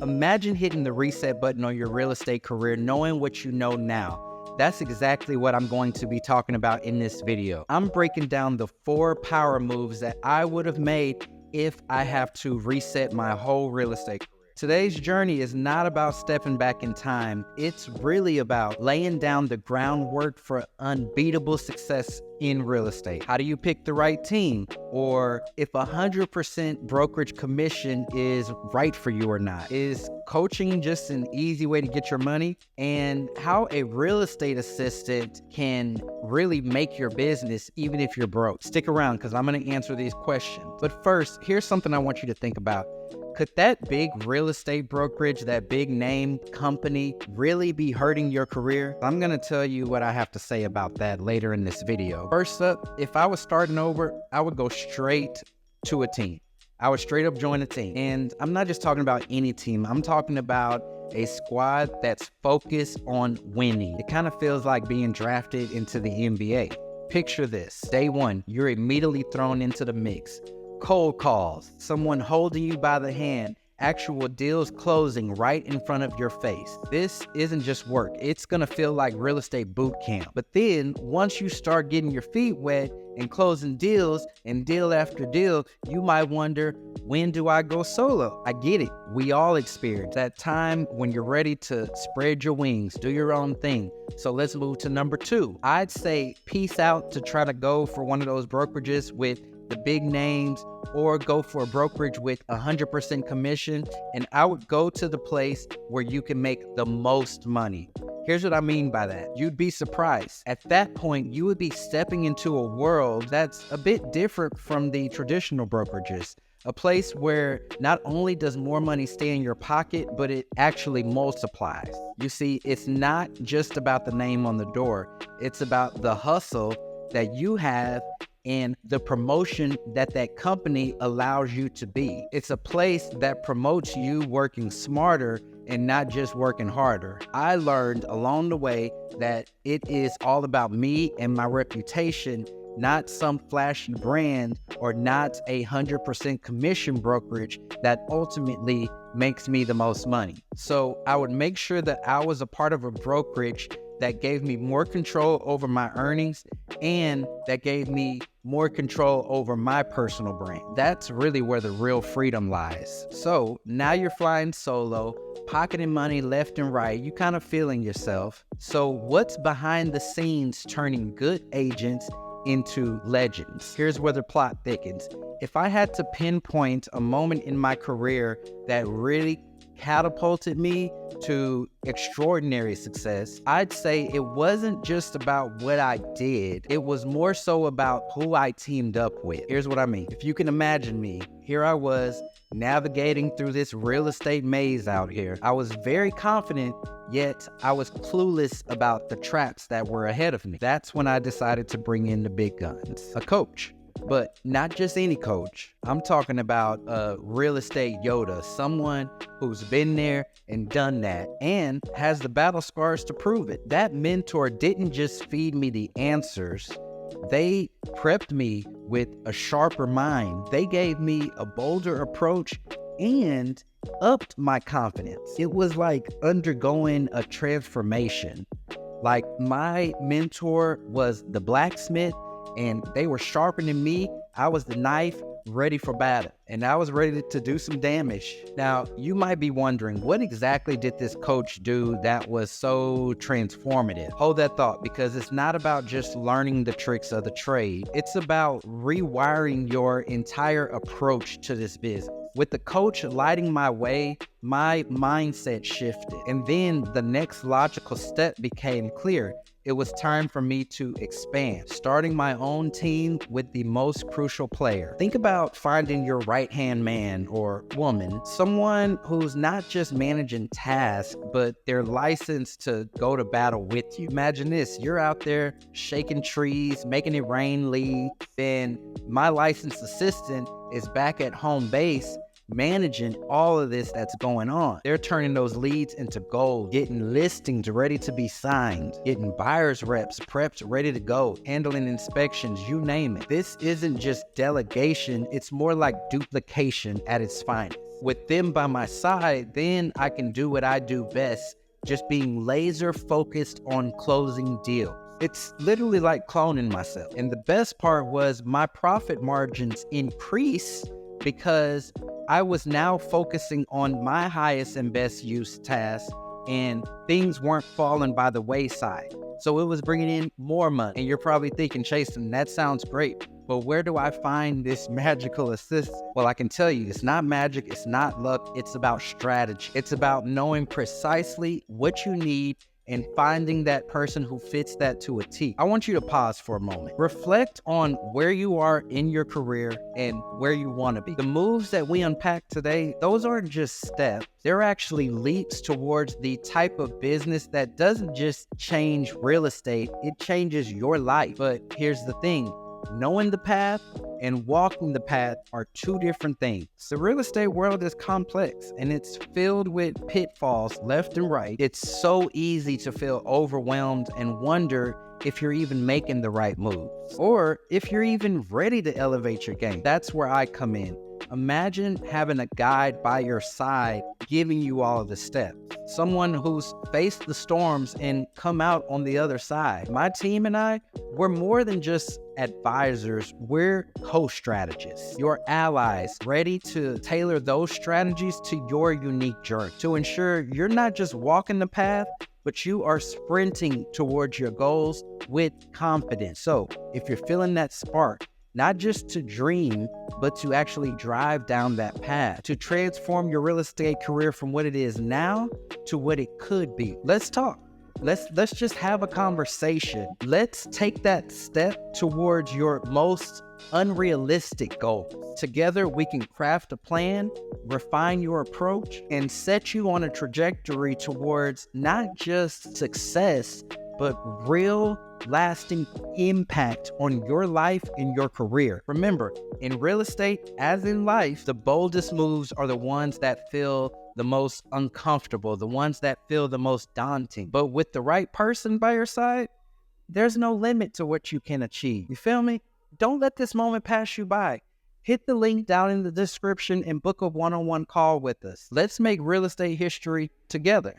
Imagine hitting the reset button on your real estate career knowing what you know now. That's exactly what I'm going to be talking about in this video. I'm breaking down the 4 power moves that I would have made if I have to reset my whole real estate career. Today's journey is not about stepping back in time. It's really about laying down the groundwork for unbeatable success in real estate. How do you pick the right team? Or if 100% brokerage commission is right for you or not? Is coaching just an easy way to get your money? And how a real estate assistant can really make your business even if you're broke. Stick around because I'm going to answer these questions. But first, here's something I want you to think about. Could that big real estate brokerage, that big name company, really be hurting your career? I'm going to tell you what I have to say about that later in this video. First up, if I was starting over, I would go straight to a team. I would straight up join a team. And I'm not just talking about any team. I'm talking about a squad that's focused on winning. It kind of feels like being drafted into the NBA. Picture this. Day one, you're immediately thrown into the mix. Cold calls, someone holding you by the hand, actual deals closing right in front of your face. This isn't just work. It's gonna feel like real estate boot camp. But then once you start getting your feet wet and closing deals and deal after deal, you might wonder, when do I go solo? I get it. We all experience that time when you're ready to spread your wings, do your own thing. So let's move to number 2. I'd say peace out to try to go for one of those brokerages with the big names, or go for a brokerage with 100% commission, and I would go to the place where you can make the most money. Here's what I mean by that. You'd be surprised. At that point, you would be stepping into a world that's a bit different from the traditional brokerages. A place where not only does more money stay in your pocket, but it actually multiplies. You see, it's not just about the name on the door. It's about the hustle that you have and the promotion that that company allows you to be. It's a place that promotes you working smarter and not just working harder. I learned along the way that it is all about me and my reputation, not some flashy brand or not 100% commission brokerage that ultimately makes me the most money. So I would make sure that I was a part of a brokerage that gave me more control over my earnings and that gave me more control over my personal brand. That's really where the real freedom lies. So now you're flying solo, pocketing money left and right, you kind of feeling yourself. So what's behind the scenes turning good agents into legends? Here's where the plot thickens. If I had to pinpoint a moment in my career that really catapulted me to extraordinary success, I'd say it wasn't just about what I did. It was more so about who I teamed up with. Here's what I mean. If you can imagine me, here I was navigating through this real estate maze out here. I was very confident, yet I was clueless about the traps that were ahead of me. That's when I decided to bring in the big guns, a coach. But not just any coach. I'm talking about a real estate Yoda, someone who's been there and done that and has the battle scars to prove it. That mentor didn't just feed me the answers. They prepped me with a sharper mind. They gave me a bolder approach and upped my confidence. It was like undergoing a transformation. Like my mentor was the blacksmith, and they were sharpening me. I was the knife ready for battle, and I was ready to do some damage. Now, you might be wondering, what exactly did this coach do that was so transformative? Hold that thought, because it's not about just learning the tricks of the trade. It's about rewiring your entire approach to this business. With the coach lighting my way, my mindset shifted, and then the next logical step became clear. It was time for me to expand, starting my own team with the most crucial player. Think about finding your right-hand man or woman, someone who's not just managing tasks, but they're licensed to go to battle with you. Imagine this, you're out there shaking trees, making it rain leaves, then my licensed assistant is back at home base managing all of this that's going on. They're turning those leads into gold, getting listings ready to be signed, getting buyers reps prepped, ready to go, handling inspections, you name it. This isn't just delegation, it's more like duplication at its finest. With them by my side, then I can do what I do best, just being laser focused on closing deals. It's literally like cloning myself. And the best part was my profit margins increased because I was now focusing on my highest and best use tasks, and things weren't falling by the wayside. So it was bringing in more money. And you're probably thinking, Chasen, that sounds great, but where do I find this magical assistant? Well, I can tell you, it's not magic, it's not luck, it's about strategy. It's about knowing precisely what you need and finding that person who fits that to a T. I want you to pause for a moment. Reflect on where you are in your career and where you want to be. The moves that we unpack today, those aren't just steps. They're actually leaps towards the type of business that doesn't just change real estate, it changes your life. But here's the thing. Knowing the path and walking the path are two different things. The real estate world is complex and it's filled with pitfalls left and right. It's so easy to feel overwhelmed and wonder if you're even making the right moves or if you're even ready to elevate your game. That's where I come in. Imagine having a guide by your side giving you all of the steps. Someone who's faced the storms and come out on the other side. My team and I, we're more than just advisors, we're co-strategists, your allies, ready to tailor those strategies to your unique journey to ensure you're not just walking the path, but you are sprinting towards your goals with confidence. So if you're feeling that spark, not just to dream, but to actually drive down that path, to transform your real estate career from what it is now to what it could be. Let's talk. Let's just have a conversation. Let's take that step towards your most unrealistic goals. Together, we can craft a plan, refine your approach, and set you on a trajectory towards not just success, but real lasting impact on your life and your career. Remember, in real estate, as in life, the boldest moves are the ones that feel the most uncomfortable, the ones that feel the most daunting. But with the right person by your side, there's no limit to what you can achieve. You feel me? Don't let this moment pass you by. Hit the link down in the description and book a one-on-one call with us. Let's make real estate history together.